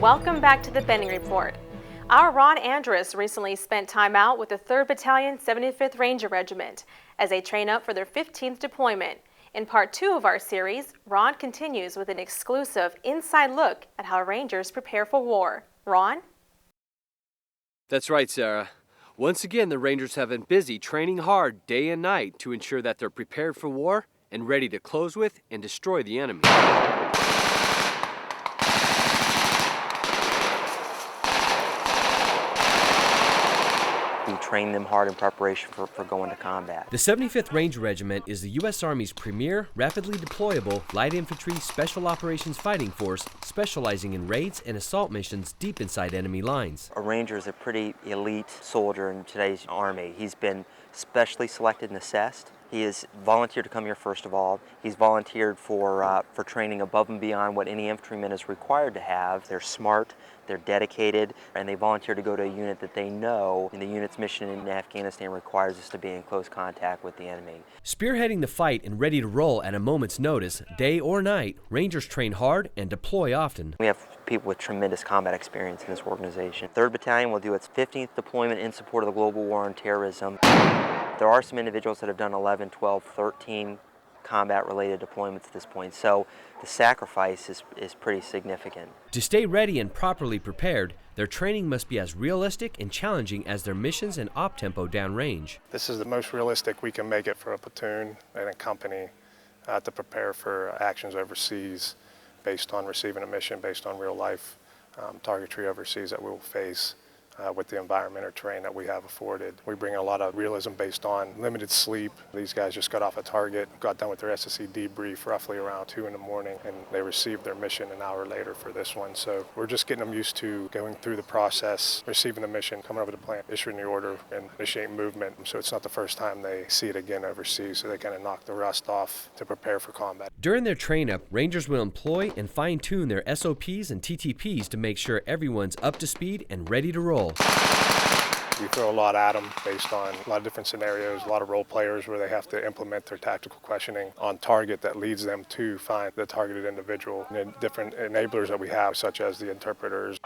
Welcome back to the Benning Report. Our Ron Andrus recently spent time out with the 3rd Battalion 75th Ranger Regiment as they train up for their 15th deployment. In part 2 of our series, Ron continues with an exclusive inside look at how Rangers prepare for war. Ron? That's right, Sarah. Once again, the Rangers have been busy training hard day and night to ensure that they're prepared for war and ready to close with and destroy the enemy. We train them hard in preparation for going to combat. The 75th Ranger Regiment is the U.S. Army's premier, rapidly deployable, light infantry special operations fighting force specializing in raids and assault missions deep inside enemy lines. A Ranger is a pretty elite soldier in today's Army. He's been specially selected and assessed. He has volunteered to come here first of all. He's volunteered for training above and beyond what any infantryman is required to have. They're smart, they're dedicated, and they volunteer to go to a unit that they know and the unit's mission in Afghanistan requires us to be in close contact with the enemy. Spearheading the fight and ready to roll at a moment's notice, day or night, Rangers train hard and deploy often. We have people with tremendous combat experience in this organization. 3rd Battalion will do its 15th deployment in support of the global war on terrorism. There are some individuals that have done 11, 12, 13 combat-related deployments at this point, so the sacrifice is pretty significant. To stay ready and properly prepared, their training must be as realistic and challenging as their missions and op-tempo downrange. This is the most realistic we can make it for a platoon and a company to prepare for actions overseas based on receiving a mission, based on real-life targetry overseas that we will face. With the environment or terrain that we have afforded. We bring in a lot of realism based on limited sleep. These guys just got off a target, got done with their SSC debrief roughly around 2 in the morning, and they received their mission an hour later for this one. So we're just getting them used to going through the process, receiving the mission, coming over to the plant, issuing the order, and initiating movement. So it's not the first time they see it again overseas, so they kind of knock the rust off to prepare for combat. During their train-up, Rangers will employ and fine-tune their SOPs and TTPs to make sure everyone's up to speed and ready to roll. We throw a lot at them based on a lot of different scenarios, a lot of role players where they have to implement their tactical questioning on target that leads them to find the targeted individual. And then different enablers that we have, such as the interpreters.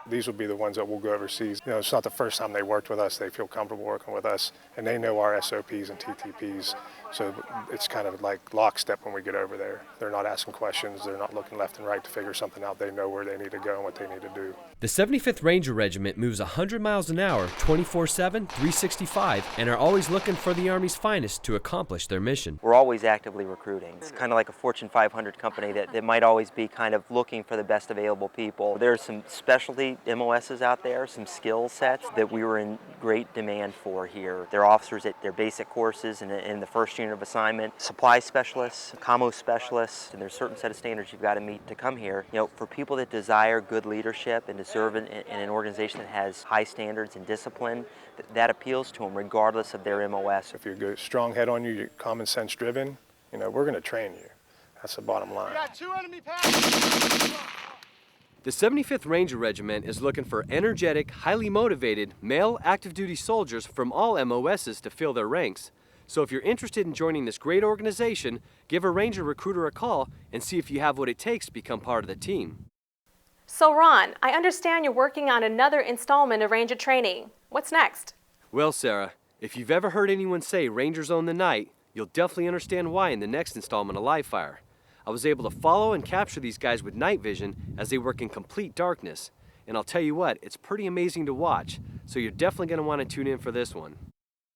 These will be the ones that will go overseas. You know, it's not the first time they worked with us. They feel comfortable working with us, and they know our SOPs and TTPs. So it's kind of like lockstep when we get over there. They're not asking questions. They're not looking left and right to figure something out. They know where they need to go and what they need to do. The 75th Ranger Regiment moves 100 miles an hour, 24/7, 365, and are always looking for the Army's finest to accomplish their mission. We're always actively recruiting. It's kind of like a Fortune 500 company that might always be kind of looking for the best available people. There's some specialty MOSs out there, some skill sets that we were in great demand for here. They're officers at their basic courses and in the first unit of assignment, supply specialists, commo specialists, and there's a certain set of standards you've got to meet to come here. You know, for people that desire good leadership and to serve in an organization that has high standards and discipline, that appeals to them regardless of their MOS. If you're a strong head on you, you're common sense driven, you know, we're going to train you. That's the bottom line. We got 2 enemy passes. The 75th Ranger Regiment is looking for energetic, highly motivated, male active duty soldiers from all MOSs to fill their ranks. So if you're interested in joining this great organization, give a Ranger recruiter a call and see if you have what it takes to become part of the team. So Ron, I understand you're working on another installment of Ranger training. What's next? Well, Sarah, if you've ever heard anyone say Rangers own the night, you'll definitely understand why in the next installment of Live Fire. I was able to follow and capture these guys with night vision as they work in complete darkness. And I'll tell you what, it's pretty amazing to watch, so you're definitely going to want to tune in for this one.